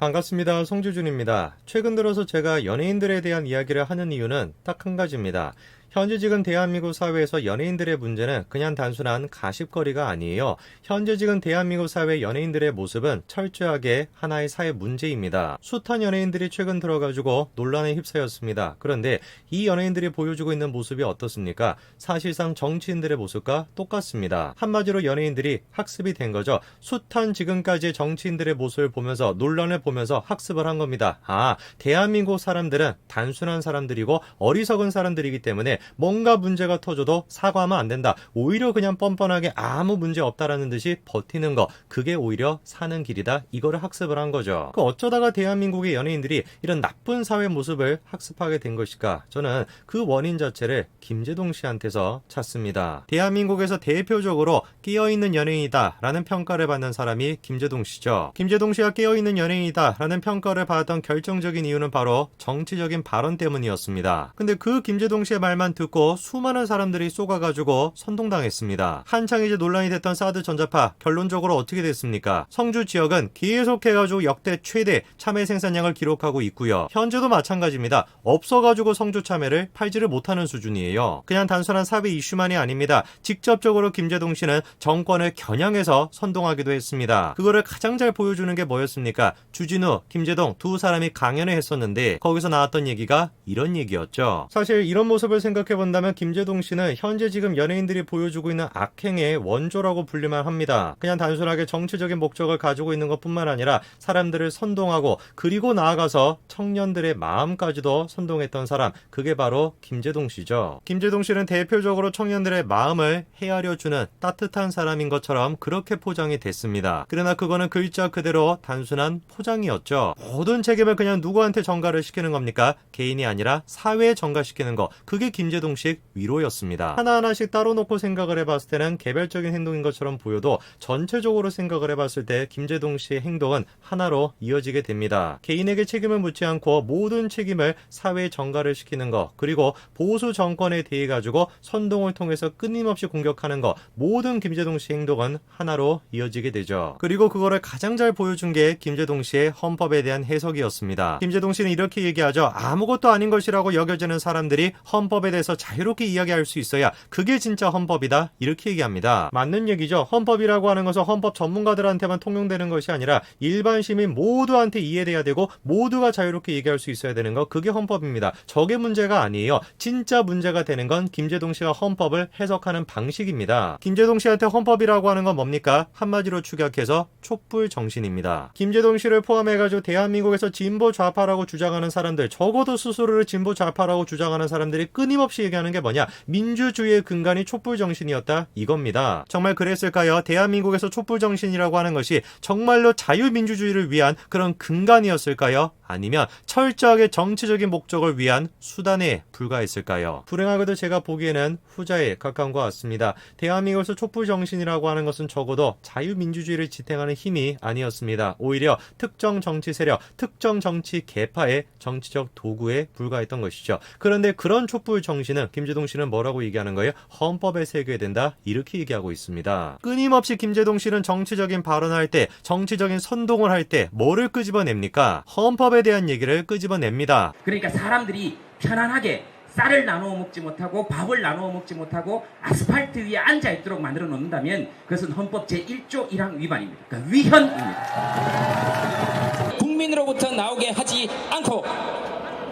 반갑습니다. 송주준입니다. 최근 들어서 제가 연예인들에 대한 이야기를 하는 이유는 딱 한 가지입니다. 현재 지금 대한민국 사회에서 연예인들의 문제는 그냥 단순한 가십거리가 아니에요. 현재 지금 대한민국 사회 연예인들의 모습은 철저하게 하나의 사회 문제입니다. 숱한 연예인들이 최근 들어가지고 논란에 휩싸였습니다. 그런데 이 연예인들이 보여주고 있는 모습이 어떻습니까? 사실상 정치인들의 모습과 똑같습니다. 한마디로 연예인들이 학습이 된 거죠. 숱한 지금까지의 정치인들의 모습을 보면서 논란을 보면서 학습을 한 겁니다. 대한민국 사람들은 단순한 사람들이고 어리석은 사람들이기 때문에 뭔가 문제가 터져도 사과하면 안 된다. 오히려 그냥 뻔뻔하게 아무 문제 없다라는 듯이 버티는 거. 그게 오히려 사는 길이다. 이거를 학습을 한 거죠. 어쩌다가 대한민국의 연예인들이 이런 나쁜 사회 모습을 학습하게 된 것일까? 저는 그 원인 자체를 김제동 씨한테서 찾습니다. 대한민국에서 대표적으로 깨어있는 연예인이다 라는 평가를 받는 사람이 김제동 씨죠. 김제동 씨가 깨어있는 연예인이다 라는 평가를 받았던 결정적인 이유는 바로 정치적인 발언 때문이었습니다. 근데 그 김제동 씨의 말만 듣고 수많은 사람들이 쏘가가지고 선동당했습니다. 한창 이제 논란이 됐던 사드 전자파 결론적으로 어떻게 됐습니까? 성주 지역은 계속해가지고 역대 최대 참외 생산량을 기록하고 있고요. 현재도 마찬가지입니다. 없어가지고 성주 참외를 팔지를 못하는 수준이에요. 그냥 단순한 사회 이슈만이 아닙니다. 직접적으로 김제동 씨는 정권을 겨냥해서 선동하기도 했습니다. 그거를 가장 잘 보여주는 게 뭐였습니까? 주진우, 김제동 두 사람이 강연을 했었는데 거기서 나왔던 얘기가 이런 얘기였죠. 사실 이런 모습을 생각해본다면 김제동 씨는 현재 지금 연예인들이 보여주고 있는 악행의 원조라고 불릴만 합니다. 그냥 단순하게 정치적인 목적을 가지고 있는 것뿐만 아니라 사람들을 선동하고 그리고 나아가서 청년들의 마음까지도 선동했던 사람, 그게 바로 김제동 씨죠. 김제동 씨는 대표적으로 청년들의 마음을 헤아려주는 따뜻한 사람인 것처럼 그렇게 포장이 됐습니다. 그러나 그거는 글자 그대로 단순한 포장이었죠. 모든 책임을 그냥 누구한테 전가를 시키는 겁니까? 개인이 아니라 사회에 전가시키는 거. 그게 김제동식 위로였습니다. 하나하나씩 따로 놓고 생각을 해봤을 때는 개별적인 행동인 것처럼 보여도 전체적으로 생각을 해봤을 때 김제동 씨의 행동은 하나로 이어지게 됩니다. 개인에게 책임을 묻지 않고 모든 책임을 사회에 전가를 시키는 것, 그리고 보수 정권에 대해 가지고 선동을 통해서 끊임없이 공격하는 것, 모든 김제동 씨의 행동은 하나로 이어지게 되죠. 그리고 그거를 가장 잘 보여준 게 김제동 씨의 헌법에 대한 해석이었습니다. 김제동 씨는 이렇게 얘기하죠. 아무것도 아닌 것이라고 여겨지는 사람들이 헌법에 대해서 자유롭게 이야기할 수 있어야 그게 진짜 헌법이다. 이렇게 얘기합니다. 맞는 얘기죠. 헌법이라고 하는 것은 헌법 전문가들한테만 통용되는 것이 아니라 일반 시민 모두한테 이해돼야 되고 모두가 자유롭게 얘기할 수 있어야 되는 거, 그게 헌법입니다. 저게 문제가 아니에요. 진짜 문제가 되는 건 김제동 씨가 헌법을 해석하는 방식입니다. 김제동 씨한테 헌법이라고 하는 건 뭡니까? 한마디로 축약해서 촛불 정신입니다. 김제동 씨를 포함해가지고 대한민국에서 진보 좌파라고 주장하는 사람들, 적어도 스스로를 진보 좌파라고 주장하는 사람들이 끊임없이 얘기하는 게 뭐냐? 민주주의의 근간이 촛불 정신이었다, 이겁니다. 정말 그랬을까요? 대한민국에서 촛불 정신이라고 하는 것이 정말로 자유민주주의를 위한 그런 근간이었을까요? 아니면 철저하게 정치적인 목적을 위한 수단에 불과했을까요? 불행하게도 제가 보기에는 후자에 가까운 것 같습니다. 대한민국에서 촛불 정신이라고 하는 것은 적어도 자유민주주의를 지탱하는 힘이 아니었습니다. 오히려 특정 정치 세력, 특정 정치 계파의 정치적 도구에 불과했던 것이죠. 그런데 그런 촛불 정신은 김제동 씨는 뭐라고 얘기하는 거예요? 헌법에 새겨야 된다, 이렇게 얘기하고 있습니다. 끊임없이 김제동 씨는 정치적인 발언을 할 때, 정치적인 선동을 할 때 뭐를 끄집어냅니까? 헌법에 대한 얘기를 끄집어냅니다. 그러니까 사람들이 편안하게 쌀을 나누어 먹지 못하고 밥을 나누어 먹지 못하고 아스팔트 위에 앉아있도록 만들어 놓는다면 그것은 헌법 제1조 1항 위반입니다. 그러니까 위헌입니다. 국민으로부터 나오게 하지 않고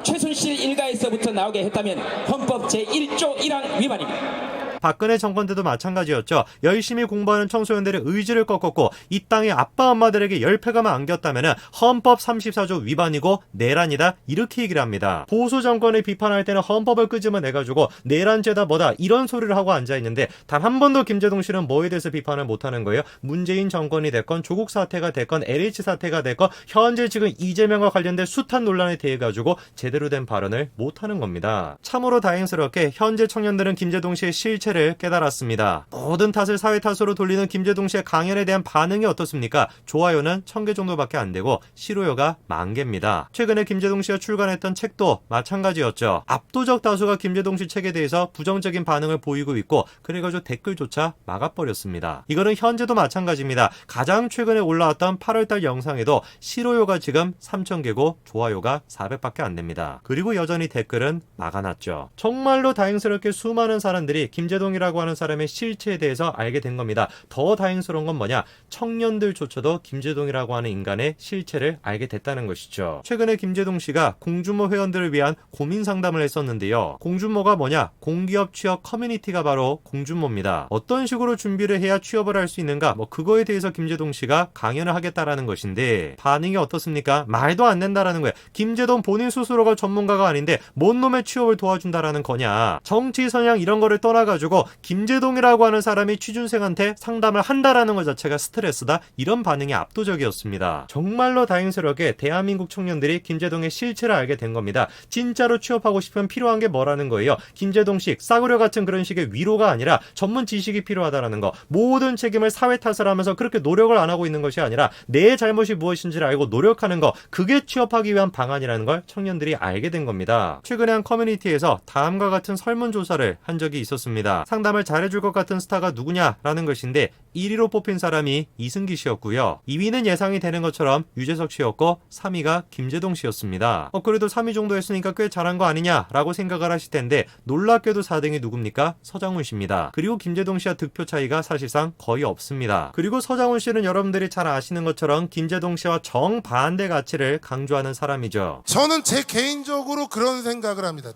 최순실 일가에서부터 나오게 했다면 헌법 제1조 1항 위반입니다. 박근혜 정권 때도 마찬가지였죠. 열심히 공부하는 청소년들의 의지를 꺾었고 이 땅의 아빠 엄마들에게 열패감을 안겼다면 헌법 34조 위반이고 내란이다, 이렇게 얘기를 합니다. 보수 정권을 비판할 때는 헌법을 끄집어내가지고 내란죄다 뭐다 이런 소리를 하고 앉아있는데 단 한 번도 김제동 씨는 뭐에 대해서 비판을 못하는 거예요? 문재인 정권이 됐건 조국 사태가 됐건 LH 사태가 됐건 현재 지금 이재명과 관련된 숱한 논란에 대해 가지고 제대로 된 발언을 못하는 겁니다. 참으로 다행스럽게 현재 청년들은 김제동 씨의 실체 실체를 깨달았습니다. 모든 탓을 사회 탓으로 돌리는 김제동 씨의 강연에 대한 반응이 어떻습니까? 좋아요는 1000개 정도밖에 안 되고 싫어요가 10,000개입니다. 최근에 김제동 씨가 출간했던 책도 마찬가지였죠. 압도적 다수가 김제동 씨 책에 대해서 부정적인 반응을 보이고 있고 그래가지고 댓글조차 막아버렸습니다. 이거는 현재도 마찬가지입니다. 가장 최근에 올라왔던 8월달 영상에도 싫어요가 지금 3000개고 좋아요가 400밖에 안 됩니다. 그리고 여전히 댓글은 막아놨죠. 정말로 다행스럽게 수많은 사람들이 김제동이라고 하는 사람의 실체에 대해서 알게 된 겁니다. 더 다행스러운 건 뭐냐? 청년들조차도 김제동이라고 하는 인간의 실체를 알게 됐다는 것이죠. 최근에 김제동 씨가 공준모 회원들을 위한 고민 상담을 했었는데요. 공준모가 뭐냐? 공기업 취업 커뮤니티가 바로 공준모입니다. 어떤 식으로 준비를 해야 취업을 할 수 있는가? 그거에 대해서 김제동 씨가 강연을 하겠다라는 것인데 반응이 어떻습니까? 말도 안 된다라는 거예요. 김제동 본인 스스로가 전문가가 아닌데 뭔 놈의 취업을 도와준다라는 거냐? 정치 성향 이런 거를 떠나가지고 김제동이라고 하는 사람이 취준생한테 상담을 한다라는 것 자체가 스트레스다. 이런 반응이 압도적이었습니다. 정말로 다행스럽게 대한민국 청년들이 김제동의 실체를 알게 된 겁니다. 진짜로 취업하고 싶으면 필요한 게 뭐라는 거예요? 김제동식, 싸구려 같은 그런 식의 위로가 아니라 전문 지식이 필요하다라는 거. 모든 책임을 사회 탓을 하면서 그렇게 노력을 안 하고 있는 것이 아니라 내 잘못이 무엇인지를 알고 노력하는 거. 그게 취업하기 위한 방안이라는 걸 청년들이 알게 된 겁니다. 최근에 한 커뮤니티에서 다음과 같은 설문조사를 한 적이 있었습니다. 상담을 잘해줄 것 같은 스타가 누구냐라는 것인데 1위로 뽑힌 사람이 이승기 씨였고요. 2위는 예상이 되는 것처럼 유재석 씨였고 3위가 김제동 씨였습니다. 그래도 3위 정도 했으니까 꽤 잘한 거 아니냐라고 생각을 하실 텐데 놀랍게도 4등이 누굽니까? 서장훈 씨입니다. 그리고 김제동 씨와 득표 차이가 사실상 거의 없습니다. 그리고 서장훈 씨는 여러분들이 잘 아시는 것처럼 김제동 씨와 정반대 가치를 강조하는 사람이죠. 저는 제 개인적으로 그런 생각을 합니다.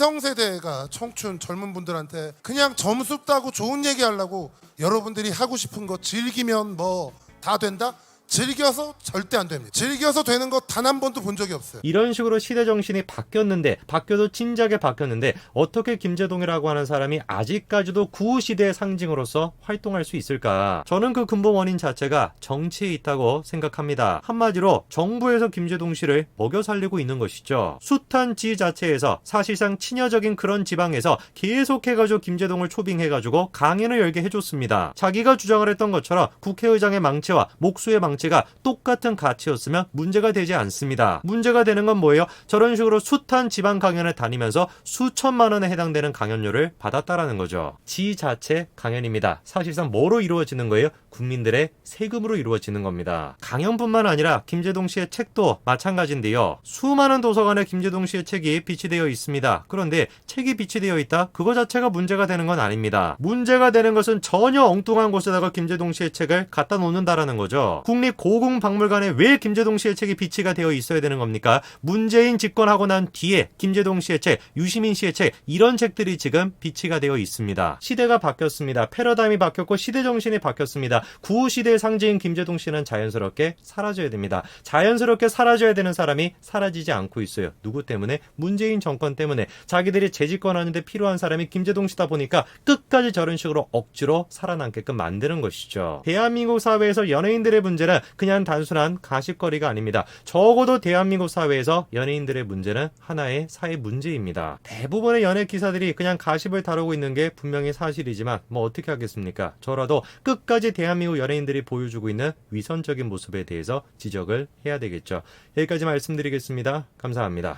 기성세대가 청춘 젊은 분들한테 그냥 점수 따고 좋은 얘기 하려고 여러분들이 하고 싶은 거 즐기면 뭐 다 된다? 즐겨서 절대 안 됩니다. 즐겨서 되는 거 단 한 번도 본 적이 없어요. 이런 식으로 시대 정신이 바뀌어도 진작에 바뀌었는데 어떻게 김제동이라고 하는 사람이 아직까지도 구시대의 상징으로서 활동할 수 있을까? 저는 그 근본 원인 자체가 정치에 있다고 생각합니다. 한마디로 정부에서 김제동 씨를 먹여 살리고 있는 것이죠. 숱한 지 자체에서 사실상 친여적인 그런 지방에서 계속해가지고 김제동을 초빙해가지고 강연을 열게 해줬습니다. 자기가 주장을 했던 것처럼 국회의장의 망치와 목수의 망치가 똑같은 가치였으면 문제가 되지 않습니다. 문제가 되는 건 뭐예요? 저런 식으로 숱한 지방 강연을 다니면서 수천만 원에 해당되는 강연료를 받았다라는 거죠. 지 자체 강연입니다. 사실상 뭐로 이루어지는 거예요? 국민들의 세금으로 이루어지는 겁니다. 강연뿐만 아니라 김제동 씨의 책도 마찬가지인데요. 수많은 도서관에 김제동 씨의 책이 비치되어 있습니다. 그런데 책이 비치되어 있다? 그거 자체가 문제가 되는 건 아닙니다. 문제가 되는 것은 전혀 엉뚱한 곳에다가 김제동 씨의 책을 갖다 놓는다라는 거죠. 국립고궁박물관에 왜 김제동 씨의 책이 비치가 되어 있어야 되는 겁니까? 문재인 집권하고 난 뒤에 김제동 씨의 책, 유시민 씨의 책 이런 책들이 지금 비치가 되어 있습니다. 시대가 바뀌었습니다. 패러다임이 바뀌었고 시대 정신이 바뀌었습니다. 구시대의 상징인 김제동 씨는 자연스럽게 사라져야 됩니다. 자연스럽게 사라져야 되는 사람이 사라지지 않고 있어요. 누구 때문에? 문재인 정권 때문에. 자기들이 재집권하는데 필요한 사람이 김제동 씨다 보니까 끝까지 저런 식으로 억지로 살아남게끔 만드는 것이죠. 대한민국 사회에서 연예인들의 문제는 그냥 단순한 가십거리가 아닙니다. 적어도 대한민국 사회에서 연예인들의 문제는 하나의 사회 문제입니다. 대부분의 연예 기사들이 그냥 가십을 다루고 있는 게 분명히 사실이지만 어떻게 하겠습니까? 저라도 끝까지 대한민국 연예인들이 보여주고 있는 위선적인 모습에 대해서 지적을 해야 되겠죠. 여기까지 말씀드리겠습니다. 감사합니다.